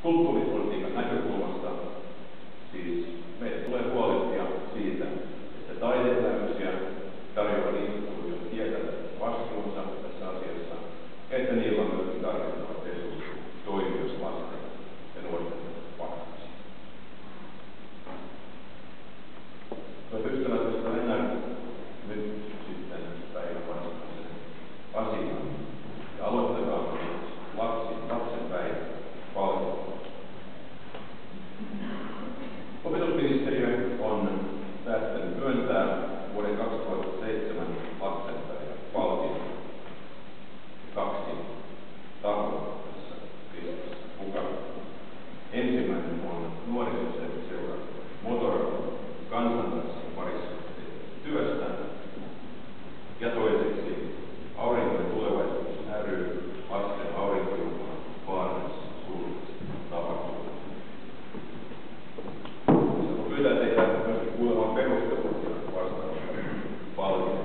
kulttuuripolitiikan näkökulmasta siis meidän tulee huolehtia siitä, että taideelämyksiä tarjoavat instituutiot tietävät vastuunsa tässä asiassa, että niillä on myöskin tarvittavat resurssit toimia lasten ja nuorten parhaaksi. Hyvät ystävät, mennään nyt sitten päivän varsinaiseen asiaan. Ja aloitetaan lapsen päivän palvelua. Opetusministeriö on päättänyt myöntää vuoden 2007 lapsenpäivän palkinnon. Kaksi tahoa tässä listassa mukana. Ensimmäinen on nuorisoseura Motoran kansantanssin parissa työstä. Ja toiseksi Aurinko ja tulevaisuus ry lasten aurinkojuhlan Vaarassa surulliset tapahtumat. Pyydän teitä myöskin kuulemaan perusteluja vastaavasta palvelusta.